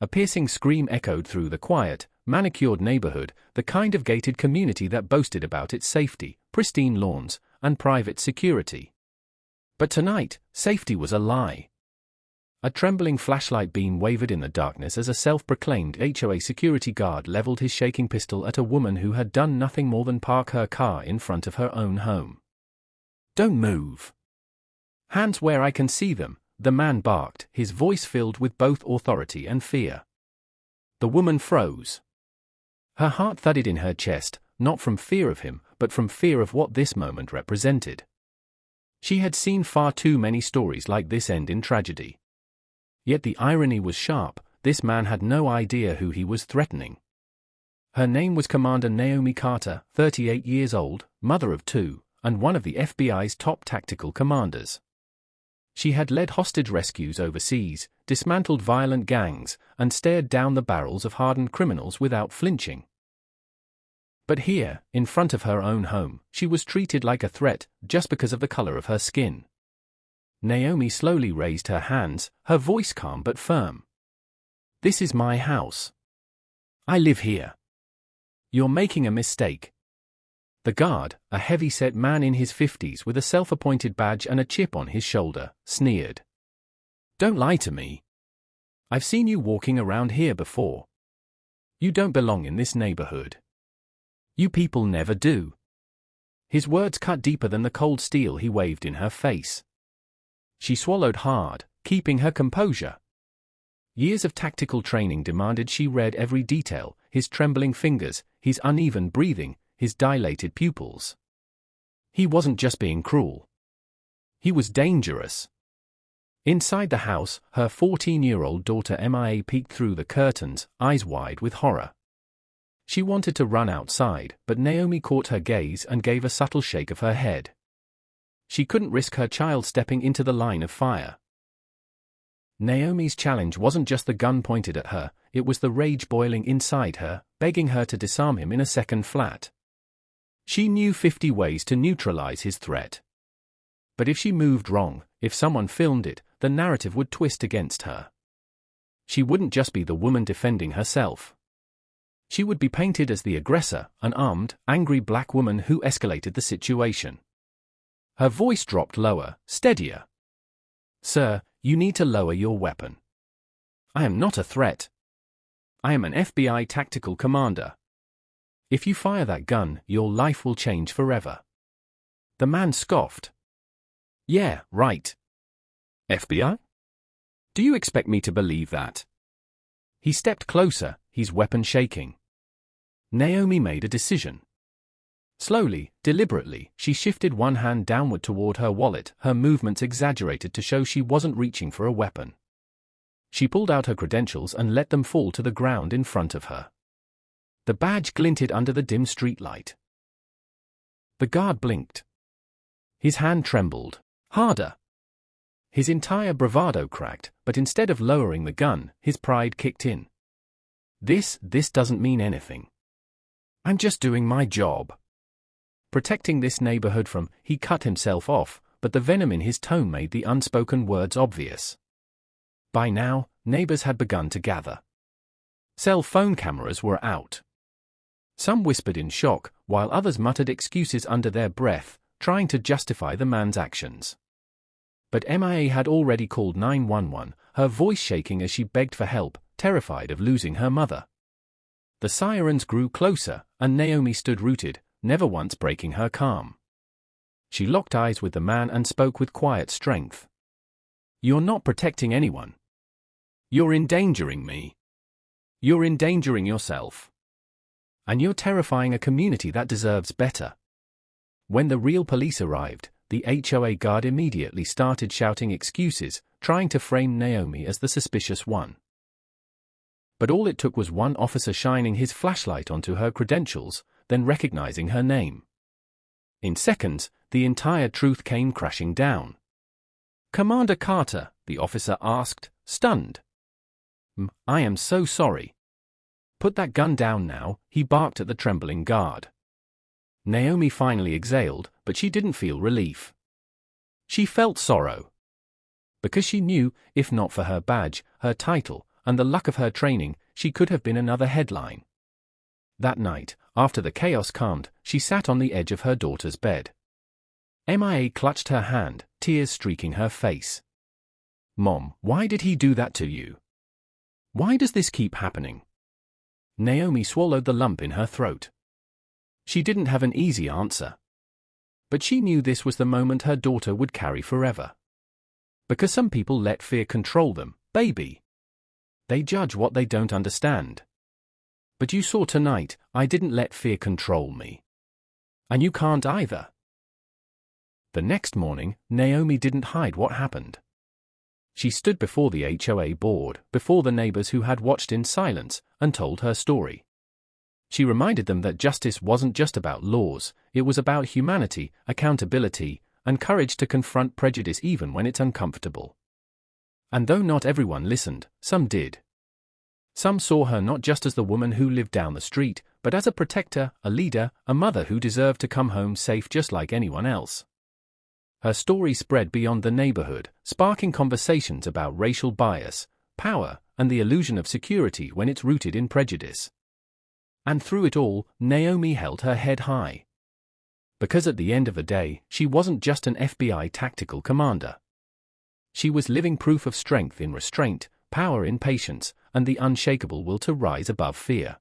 A piercing scream echoed through the quiet, manicured neighborhood, the kind of gated community that boasted about its safety, pristine lawns, and private security. But tonight, safety was a lie. A trembling flashlight beam wavered in the darkness as a self-proclaimed HOA security guard leveled his shaking pistol at a woman who had done nothing more than park her car in front of her own home. "Don't move. Hands where I can see them," the man barked, his voice filled with both authority and fear. The woman froze. Her heart thudded in her chest, not from fear of him, but from fear of what this moment represented. She had seen far too many stories like this end in tragedy. Yet the irony was sharp, this man had no idea who he was threatening. Her name was Commander Naomi Carter, 38 years old, mother of 2, and one of the FBI's top tactical commanders. She had led hostage rescues overseas, dismantled violent gangs, and stared down the barrels of hardened criminals without flinching. But here, in front of her own home, she was treated like a threat just because of the color of her skin. Naomi slowly raised her hands, her voice calm but firm. "This is my house. I live here. You're making a mistake." The guard, a heavy-set man in his 50s with a self-appointed badge and a chip on his shoulder, sneered. "Don't lie to me. I've seen you walking around here before. You don't belong in this neighborhood. You people never do." His words cut deeper than the cold steel he waved in her face. She swallowed hard, keeping her composure. Years of tactical training demanded she read every detail, his trembling fingers, his uneven breathing, his dilated pupils. He wasn't just being cruel. He was dangerous. Inside the house, her 14-year-old daughter MIA peeked through the curtains, eyes wide with horror. She wanted to run outside, but Naomi caught her gaze and gave a subtle shake of her head. She couldn't risk her child stepping into the line of fire. Naomi's challenge wasn't just the gun pointed at her, it was the rage boiling inside her, begging her to disarm him in a second flat. She knew 50 ways to neutralize his threat. But if she moved wrong, if someone filmed it, the narrative would twist against her. She wouldn't just be the woman defending herself. She would be painted as the aggressor, an armed, angry black woman who escalated the situation. Her voice dropped lower, steadier. "Sir, you need to lower your weapon. I am not a threat. I am an FBI tactical commander. If you fire that gun, your life will change forever." The man scoffed. "Yeah, right. FBI? Do you expect me to believe that?" He stepped closer, his weapon shaking. Naomi made a decision. Slowly, deliberately, she shifted one hand downward toward her wallet, her movements exaggerated to show she wasn't reaching for a weapon. She pulled out her credentials and let them fall to the ground in front of her. The badge glinted under the dim streetlight. The guard blinked. His hand trembled. Harder. His entire bravado cracked, but instead of lowering the gun, his pride kicked in. This doesn't mean anything. I'm just doing my job. Protecting this neighborhood from, he cut himself off, but the venom in his tone made the unspoken words obvious. By now, neighbors had begun to gather. Cell phone cameras were out. Some whispered in shock, while others muttered excuses under their breath, trying to justify the man's actions. But MIA had already called 911, her voice shaking as she begged for help, terrified of losing her mother. The sirens grew closer, and Naomi stood rooted, never once breaking her calm. She locked eyes with the man and spoke with quiet strength. "You're not protecting anyone. You're endangering me. You're endangering yourself. And you're terrifying a community that deserves better." When the real police arrived, the HOA guard immediately started shouting excuses, trying to frame Naomi as the suspicious one. But all it took was one officer shining his flashlight onto her credentials, then recognizing her name. In seconds, the entire truth came crashing down. "Commander Carter," the officer asked, stunned. "I am so sorry." "Put that gun down now," he barked at the trembling guard. Naomi finally exhaled, but she didn't feel relief. She felt sorrow. Because she knew, if not for her badge, her title, and the luck of her training, she could have been another headline. That night, after the chaos calmed, she sat on the edge of her daughter's bed. Mia clutched her hand, tears streaking her face. "Mom, why did he do that to you? Why does this keep happening?" Naomi swallowed the lump in her throat. She didn't have an easy answer. But she knew this was the moment her daughter would carry forever. Because some people let fear control them, baby. They judge what they don't understand. But you saw tonight, I didn't let fear control me. And you can't either. The next morning, Naomi didn't hide what happened. She stood before the HOA board, before the neighbors who had watched in silence, and told her story. She reminded them that justice wasn't just about laws, it was about humanity, accountability, and courage to confront prejudice even when it's uncomfortable. And though not everyone listened, some did. Some saw her not just as the woman who lived down the street, but as a protector, a leader, a mother who deserved to come home safe just like anyone else. Her story spread beyond the neighborhood, sparking conversations about racial bias, power, and the illusion of security when it's rooted in prejudice. And through it all, Naomi held her head high. Because at the end of the day, she wasn't just an FBI tactical commander. She was living proof of strength in restraint, power in patience, and the unshakable will to rise above fear.